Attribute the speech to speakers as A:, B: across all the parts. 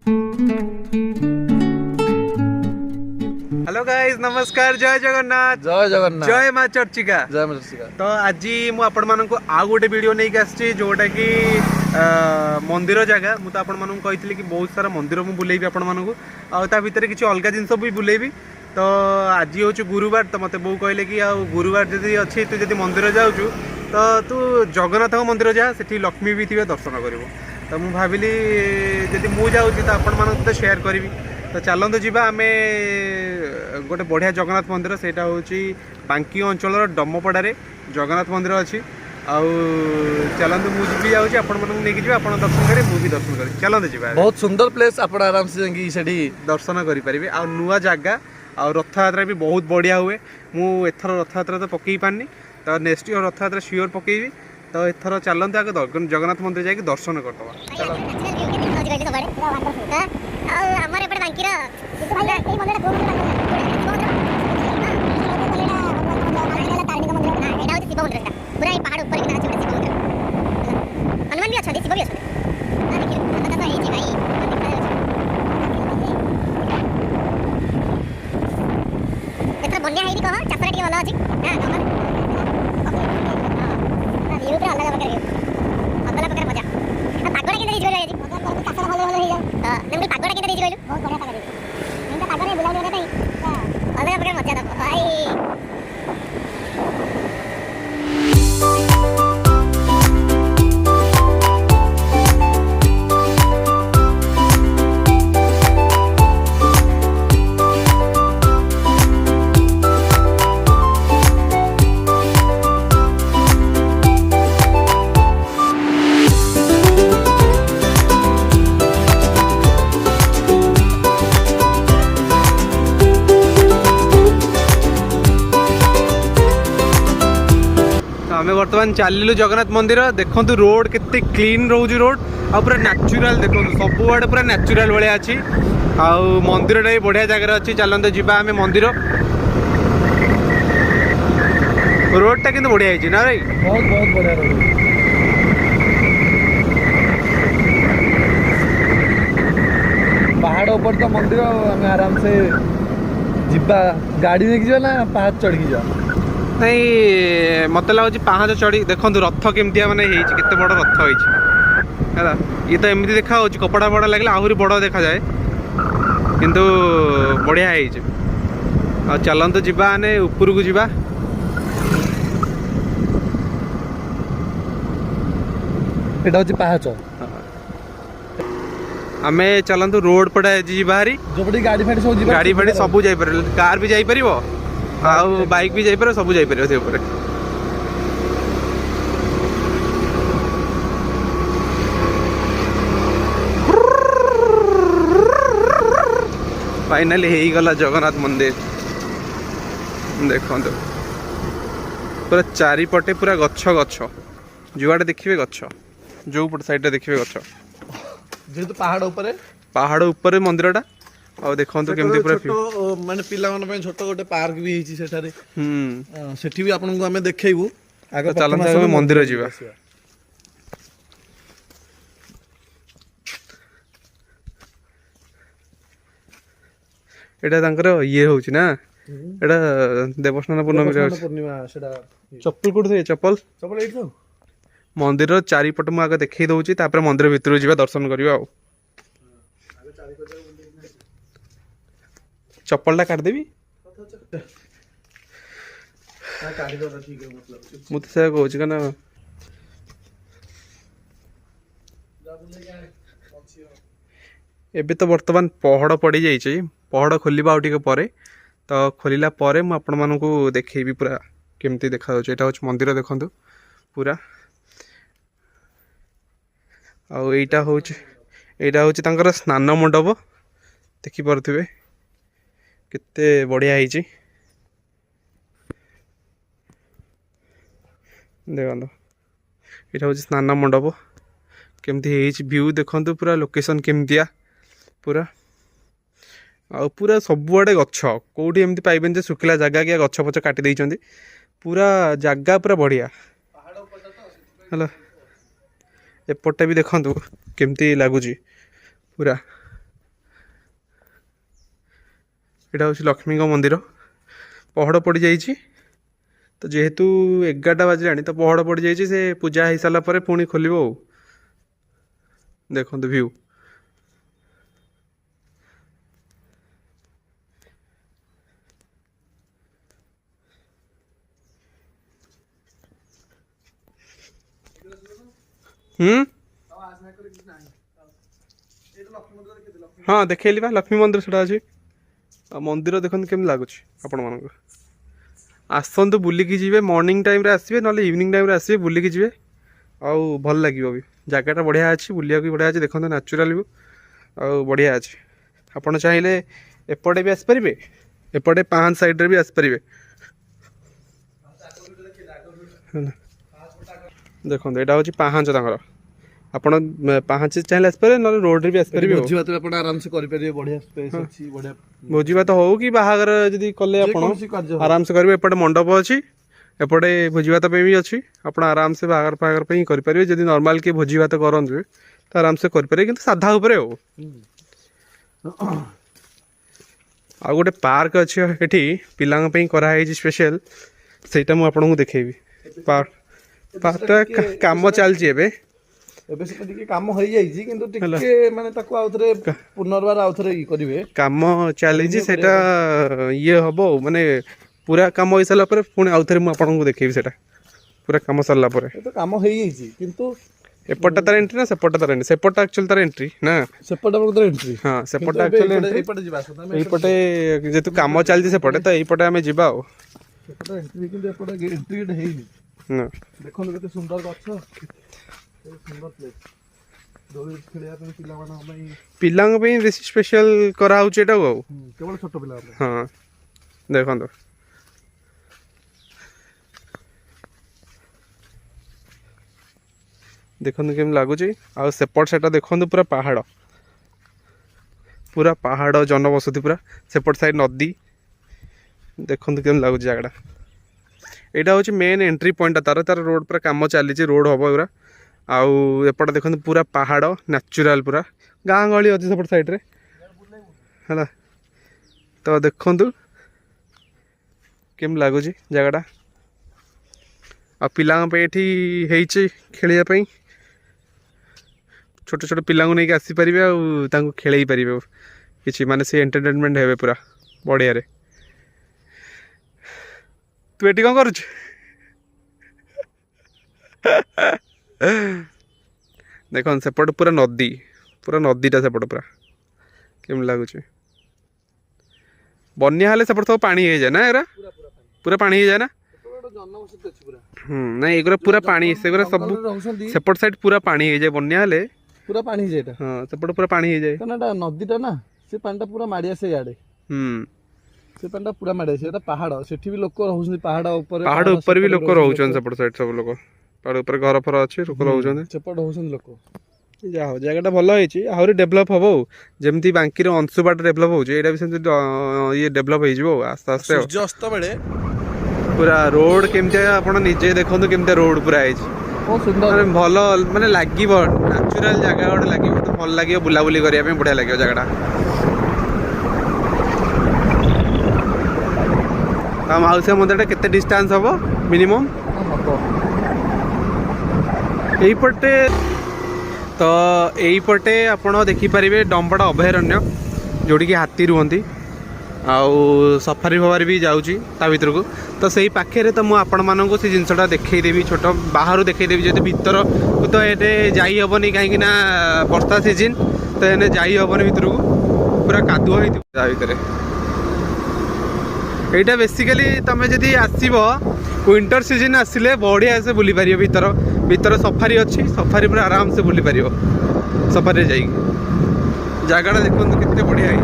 A: Hello guys, नमस्कार, जय जगन्नाथ।
B: जय जगन्नाथ।
A: जय माँ चर्चिका।
B: जय माँ चर्चिका।
A: तो आज मु आपण मानक आउ गोटे वीडियो नहीं आसी जोटा कि मंदिर जगह मु तो आपण मानक कही कि बहुत सारा मंदिर मु बुलेबी आपण मानक आ भितर किसी अलग जिनस भी बुलेबी। तो आज हूँ गुरुवार, तो मत बो कहले कि आ गुरुवार जदि अच्छी तू जदि मंदिर जाऊँ तो तू जगन्नाथ मंदिर जा, सेठी लक्ष्मी भी थे दर्शन कर। तो मुझे भाविली जदि मु जाऊँ तो आपण मानक तो शेयर करी। तो चलते जावा आम गोटे बढ़िया जगन्नाथ मंदिर, सेटा हूँ बांकी अंचल डमपड़े जगन्नाथ मंदिर अच्छी। आउ चलते मुझे जाऊँगी आपण मानक जी, आप दर्शन करें, मुझे दर्शन करें। चलते जावा।
B: बहुत सुंदर प्लेस, आप आराम से
A: दर्शन करें। आ नुआ जगह आ रथ यात्रा भी बहुत बढ़िया हुए। मुझे रथ यात्रा तो पकई पारनी, तो नेक्स्ट ईयर रथ यात्रा सियोर पकईबी। तो एथर चलते आगे जगन्नाथ मंदिर जाकि दर्शन करदे।
C: बनिया है कह चापर टे भल अच्छी भ्यू पूरा अलग प्रकार मजा। पागड़ा के कासर भल भल हो पागड़ा के कहलु बहुत बढ़िया पागड़ पागड़ बुला अलग प्रकार मजा दब भाई।
A: आम बर्तमान चलू जगन्नाथ मंदिर। देखो रोड केते क्लीन रोज रोड आ पूरा नेचुरल। देखो सब आड़े पूरा नेचुरल भाया अच्छी। आउ मंदिर भी बढ़िया जगह अच्छी। चलते जावा आम मंदिर। रोडटा किंतु बढ़िया है ना भाई,
B: बहुत बहुत बढ़िया रोड। पहाड़ ऊपर तो मंदिर, आम आराम से जिबा। गाड़ी लेके जा ना पहाड़ चढ़ के जा।
A: नहीं मत लगुच पाहाच चढ़ी। देखो रथ केमती माने केते बड़ रथ है। ये तो एमती देखा कपड़ा फड़ा लगे आहरी बड़ देखा जाए, किंतु बढ़िया है। चलते जावा आने ऊपर को जावा।
B: एटा होची पहाच।
A: आम चलतु रोड पड़ा बाहरी
B: जो गाड़ी फाड़ी सब
A: गाड़ी फाड़ी सब जापर, कार भी जापर, आउ बाइक भी जापर, सब जापर से ऊपर। फाइनाली हो गला जगन्नाथ मंदिर। देखो पूरा चारिपटे पूरा गछ गछ, जुआड़े देखिए गछ, जो पट साइड देखिए गछ।
B: जेहेतु पहाड़ ऊपर मंदिरटा। और देखो केमती पूरा माने पिला मन पे छोट गोटे पार्क भी हिची सेठारे। सेठी भी आपन को हमें देखेबू।
A: आगे चलते आगे मंदिर जीवा। एटा तांकर ये होची ना, एटा देवस्नान पूर्णिमा रे होची।
B: पूर्णिमा सेटा
A: चप्पल कोड थे, चप्पल
B: चप्पल एठी तो
A: मंदिर चारिपट मु आगे देखई दउची, तापर मंदिर भितर जीवा दर्शन करिवा। आ चप्पलटा काट देबी। मु तो से कहूची ना एबे तो वर्तमान पहाड़ पड़ी जाइए। पहाड़ खोलिबा आउ टिके परे। तो खोलिला परे मु आपण मानकू देखैबी पूरा केमती देखा जाउछ। एटा होछ मंदिर देखंतु पूरा। आउ एटा होछ तांकर स्नान मंडप। देखि परथिबे केते बढ़िया है। देखो ये हूँ स्नान मंडप, केमती व्यू देखो पूरा लोकेशन केमतिया पूरा। आ पूरा सबुआड़े गछ, कौटी एमती पाइबेन जे सुखिला जगह कि गछ पछ काटी देइछन्ती। पूरा जगह पूरा बढ़िया है। एपटे भी देखो केमती लगुच पूरा ଏଇଟା ହେଉଛି ଲକ୍ଷ୍ମୀଙ୍କ ମନ୍ଦିର। ପହଡ଼ ପଡ଼ିଯାଇଛି ତ ଯେହେତୁ 11ଟା ବାଜିଲାଣି ତ ପହଡ଼ ପଡ଼ିଯାଇଛି, ସେ ପୂଜା ହେଇସାରିଲା ପରେ ପୁଣି ଖୋଲିବ ଆଉ। ଦେଖନ୍ତୁ ଭିଉ। हाँ देखली बा लक्ष्मी मंदिर सेटा अच्छी मंदिर देखते केमी लगुच आपण मान आसतु बुलिकी जी मॉर्निंग टाइम रे आसबे ना इवनिंग टाइम रे आसबे बुलिकी जी आउ भल लगे भी जगटा बढ़िया अच्छी बुलिया भी बढ़िया अच्छे देखते नेचुरल व्यू आउ बढ़िया अच्छे आपड़ चाहिए एपटे भी आसपारे एपटे पाँच साइड रे भी आसपारे देखो यहाँ हूँ पाँच आपड़ पाँच चाहिए आसपारे ना रोड रे भी आसपारे
B: आराम से करें बढ़िया स्पेस अच्छी बढ़िया
A: भोजी भात हो कि बाहागर जदि कले आराम से करेंगे एपटे मंडप अच्छी एपटे भोजी भात भी अच्छी आप आराम से बाहागर फागर करेंगे जदि नॉर्मल किए भोजी भात करते तो आराम से करेंगे कि साधा उपरे हो आ गोटे पार्क अच्छी एठी पिलांग पे कराई स्पेशल सेटा मु आपन को देखेबी पार्क काम चलची एबे
B: एबे से टिके काम होई जाईजी किंतु टिके माने ताको आउथरे पुनर्बार आउथरे ई करिवे
A: काम चलीजी सेटा ये हबो माने पूरा काम होई सला पर पुणी आउथरे मु आपन को देखेबी सेटा पूरा काम सरला पर
B: तो काम होई जाईजी किंतु
A: एपटा तार एंट्री ना सेपटा तार एंट्री सेपटा एक्चुअली तार एंट्री ना
B: सेपटा पर एंट्री
A: हां सेपटा एक्चुअली एंट्री
B: एपटे जिबा
A: एपटे जेतु काम चलती सेपटे तो एपटे हमें जिबा हो
B: सेपटा एंट्री किंतु एपटे एंट्री हेइनी
A: ना
B: देखो केते सुंदर गछ सुंदर प्लेस दोली खेलिया पे पिला माना भाई
A: पिलांग पे बेसी स्पेशल करा होचे एटा गो
B: केवल छोट पिला
A: हां देखंतो देखंतो केम लागुची आ सेपट सेटा देखंतो पूरा पहाड़ जनबसति पूरा सेपट साइड नदी देखंतो केम लागुची जगड़ा एटा होची मेन एंट्री पॉइंट तार तार रोड पूरा काम चली रोड हम पूरा आउ एपटे देखते पूरा पहाड़ नेचुरल पूरा गाँ गहली अच्छी सेपट साइड रे है तो देखु केम लगुच जगटा आ पिला खेलिया छोट छोट पिला नहीं आसीपर खेल पारे कि माने से एंटरटेनमेंट हे पूरा बढ़िया रे तू ये कौन कर देख सेपट पूरा नदीटा सेपट पूरा केम लगुच बन्या हेल्ले सेपट सब पानी हो जाए ना एरा पूरा पानी हो जाए ना ना एगुरा पूरा पानी से सब सेपट साइड पूरा पानी हो जाए बन्या हेल्ले
B: पूरा पानी हो जाए
A: हाँ सेपट पूरा पानी हो जाए
B: नदीटा ना से पानी पूरा माड़ी आसे याडे से पानी पूरा माड़ी आसे पहाड़ सेठी भी लोक रहउछन पहाड़ ऊपर
A: भी लोक रहउछन सेपट साइड सब लोक पहाड़ ऊपर घर फर अच्छे लोक रहउछन
B: सेपट रहउछन लोक
A: जा हो जगह भल होइछि आहुरी डेवलप हबो जेमती बांकी रो अंशुबाट डेवलप होउछि एटा भी सेमती ये डेवलप होई जिवो आस्ते आस्ते
B: सूर्य अस्त बेले
A: पूरा रोड केमते आपण निजे देखंतु केमते रोड पूरा आइछि
B: बहुत सुंदर
A: भल माने लागिबो नेचुरल जगह गोटे लागिबो तो भल लागिबो बुलाबुली करिया पे बढ़िया लागिबो जगहटा हम हाउस मंदिरटा केते डिस्टेंस हबो मिनिमम एइपटे तो यहीपटे आपड़ देखिपारे डंबड़ा अभयारण्य जोड़ी कि हाथी रुहंती आउ सफारी फफारी भी जाऊँगी ता भर को तो सही पाखे तो मुझे आपण मानक से जिनसा देखईदेवी छोट बाहर देखईदेवी जो भर को तो ये जाइबनी कहीं वर्षा सीजन तो ये जाइबनी भर को पूरा कादुआ भितर यहाँ बेसिकली तुम जदि आसब विंटर सीजन आसिले बढ़िया से बुली पार भीतर भीतर सफारी अच्छी सफारी पूरा आराम से बुली पार सफारी जा जगटा देखो कितने बढ़िया है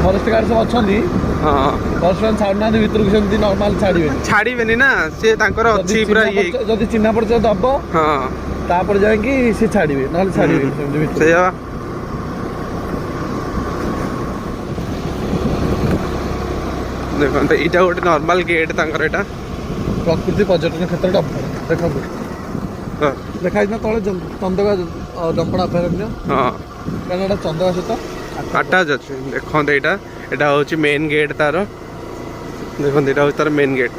B: फॉरेस्ट गार्ड सब अच्छी
A: हाँ
B: फॉरेस्ट गार्ड छाड़ना भीतर को सेमती नॉर्मल
A: छाड़बे ना सी अच्छी पूरा ये
B: जदि चिन्ह परिचय दब
A: हाँ
B: तापर जाएंगे से छाड़बे ना छाड़बे
A: देखो यहाँ गोटे नॉर्मल गेट यहाँ
B: प्रकृति पर्यटन क्षेत्र देखो देखा तले चंदका ଡମ୍ପଣା ଅଭୟାରଣ୍ୟ
A: ହଁ
B: କାରଣ ଏଇଟା ଚନ୍ଦକା ସହିତ
A: ଆଟାଚ୍ ଅଛି। ଦେଖନ୍ତୁ ଏଇଟା ହେଉଛି ମେନ୍ ଗେଟ୍ ତାର। ଦେଖନ୍ତୁ ଏଇଟା ହେଉଛି ତାର ମେନ୍ ଗେଟ୍।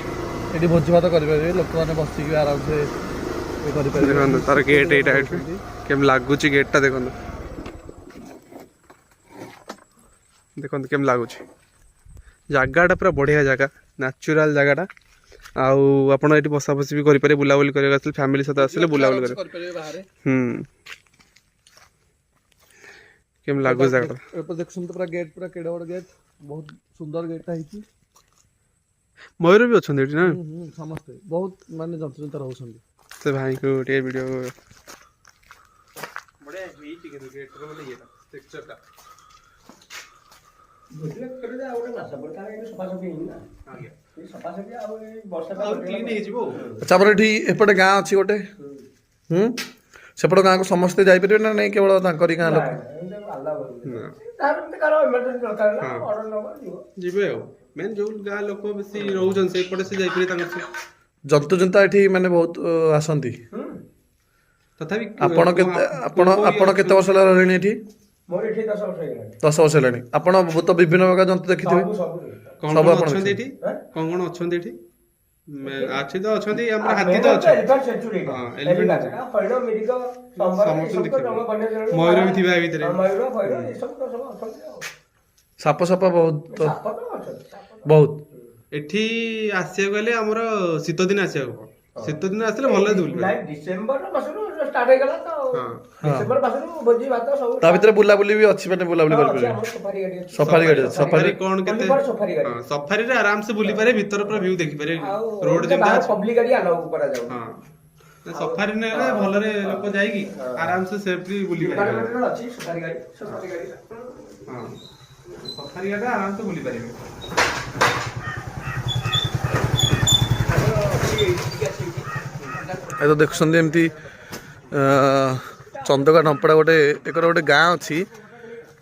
B: ଏଠି ଭୋଜି ଭାତ କରିପାରିବେ ଲୋକମାନେ ବସିକି ଆରାମସେ ଇଏ କରିପାରିବେ।
A: ଦେଖନ୍ତୁ ତାର ଗେଟ୍ ଏଇଟା ଏଠି କେମିତି ଲାଗୁଛି ଗେଟ୍ଟା ଦେଖନ୍ତୁ। ଦେଖନ୍ତୁ କେମିତି ଲାଗୁଛି ଜାଗାଟା ପୁରା ବଢ଼ିଆ ଜାଗା ନ୍ୟାଚୁରାଲ ଜାଗାଟା। ଆଉ ଆପଣ ଏଠି ବସା ବସି ବି କରିପାରିବେ ବୁଲାବୁଲି କରିବାକୁ ଆସିଲେ ଫ୍ୟାମିଲି ସହିତ ଆସିଲେ ବୁଲାବୁଲି
B: କରିପାରିବେ ବାହାରେ।
A: କେମିତି ଲାଗୁଛି ଜାଗାଟା
B: ଏପଟେ ଦେଖୁଛନ୍ତି ପୁରା ଗେଟ୍ ପୁରା କେଡ଼େ ବଡ଼ ଗେଟ୍ ବହୁତ ସୁନ୍ଦର ଗେଟ୍ଟା ହେଇଛି।
A: ମୟୂର ବି ଅଛନ୍ତି ଏଠି ନା
B: ସମସ୍ତେ ବହୁତ ମାନେ ଯନ୍ତ୍ରତା ରହୁଛନ୍ତି।
A: ସେ ଭାଇଙ୍କୁ ଟିକେ ଭିଡ଼ିଓ ବଢ଼ିଆ ହେଇଛି କିନ୍ତୁ ଗେଟ୍ର ମାନେ ଇଏଟା ଷ୍ଟ୍ରକ୍ଚରଟା।
B: ତାପରେ ଏଠି ଏପଟେ ଗାଁ ଅଛି ଗୋଟେ ସେପଟ ଗାଁକୁ ସମସ୍ତେ ଯାଇପାରିବେ ନା ନାଇଁ କେବଳ ତାଙ୍କରି ଗାଁ ଲୋକ
A: ଯିବେ ଆଉ ମେନ୍ ଯୋଉ ଗାଁ ଲୋକ ବେଶୀ ରହୁଛନ୍ତି ସେଇପଟେ ସେ ଯାଇପାରିବେ ତାଙ୍କ
B: ଜନ୍ତୁ ଜନ୍ତା ଏଠି ମାନେ ବହୁତ ଆସନ୍ତି।
A: ତଥାପି
B: ଆପଣ କେତେ ବର୍ଷ ହେଲା ରହିଲେଣି ଏଠି? 10 ବର୍ଷ ହେଲାଣି। ଆପଣ ତ ବିଭିନ୍ନ ପ୍ରକାର ଜନ୍ତୁ ଦେଖିଥିବେ।
A: ସବୁ ଅଛନ୍ତି ଏଠି କଣ ଅଛନ୍ତି ଏଠି? ଅଛି ତ ଅଛନ୍ତି ଆମର ହାତୀ ତ ଅଛି ମୟୂର ବି ଥିବେ ଭିତରେ
B: ସାପ ବହୁତ
A: ଏଠି ଆସିବାକୁ ଗଲେ ଆମର ଶୀତ ଦିନ ଆସିବାକୁ ଶୀତ ଦିନ ଆସିଲେ ଭଲ
C: ଡିସେମ୍ବର ମାସରୁ ଷ୍ଟାର୍ଟ ହେଇଗଲା ତ ଡିସେମ୍ବର ମାସରୁ ଭୋଜି ଭାତ ସବୁ
B: ତା ଭିତରେ ବୁଲାବୁଲି ବି ଅଛି ମାନେ ବୁଲାବୁଲି କରିପାରିବେ। ସଫାରି ଗାଡ଼ି ଅଛି।
A: ସଫାରି କଣ କେତେ ସଫାରିରେ ଆରାମସେ ବୁଲି ପାରିବେ ଭିତର ପୁରା ଭିଉ ଦେଖିପାରିବେ ରୋଡ ଯେମିତି ଅଛି
C: ପବ୍ଲିକ ଗାଡ଼ି ଆଲାଉ କରାଯାଉ।
A: ସଫାରି ନେଲେ ଭଲରେ ଲୋକ ଯାଇକି ଆରାମସେ ସେଫଲି ବୁଲି ପାରିବେ।
C: ଅଛି ସଫାରି ଗାଡ଼ି
A: ସଫାରି ଗାଡ଼ି ଆରାମସେ ବୁଲି ପାରିବେ।
B: ଏ ତ ଦେଖୁଛନ୍ତି ଏମିତି ଚନ୍ଦକା ଡମ୍ପଡ଼ା ଗୋଟେ ଗାଁ ଅଛି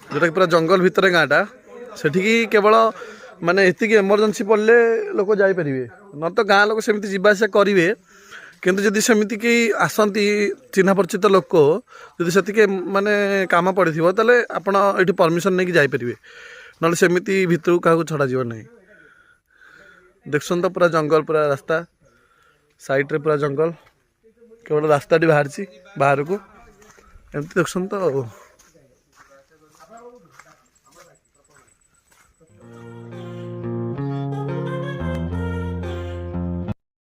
B: ଯେଉଁଟାକି ପୁରା ଜଙ୍ଗଲ ଭିତରେ ଗାଁଟା। ସେଠିକି କେବଳ ମାନେ ଏତିକି ଏମର୍ଜେନ୍ସି ପଡ଼ିଲେ ଲୋକ ଯାଇପାରିବେ ନହେଲେ ତ ଗାଁ ଲୋକ ସେମିତି ଯିବା ଆସିବା କରିବେ। କିନ୍ତୁ ଯଦି ସେମିତି କେହି ଆସନ୍ତି ଚିହ୍ନା ପରିଚିତ ଲୋକ ଯଦି ସେତିକି ମାନେ କାମ ପଡ଼ିଥିବ ତାହେଲେ ଆପଣ ଏଇଠି ପରମିସନ୍ ନେଇକି ଯାଇପାରିବେ ନହେଲେ ସେମିତି ଭିତରକୁ କାହାକୁ ଛଡ଼ାଯିବ ନାହିଁ। ଦେଖୁଛନ୍ତି ତ ପୁରା ଜଙ୍ଗଲ ପୁରା ରାସ୍ତା ସାଇଡ଼ରେ ପୁରା ଜଙ୍ଗଲ କେବଳ ରାସ୍ତାଟି ବାହାରିଛି ବାହାରକୁ ଏମିତି ଦେଖୁଛନ୍ତି ତ ଆଉ।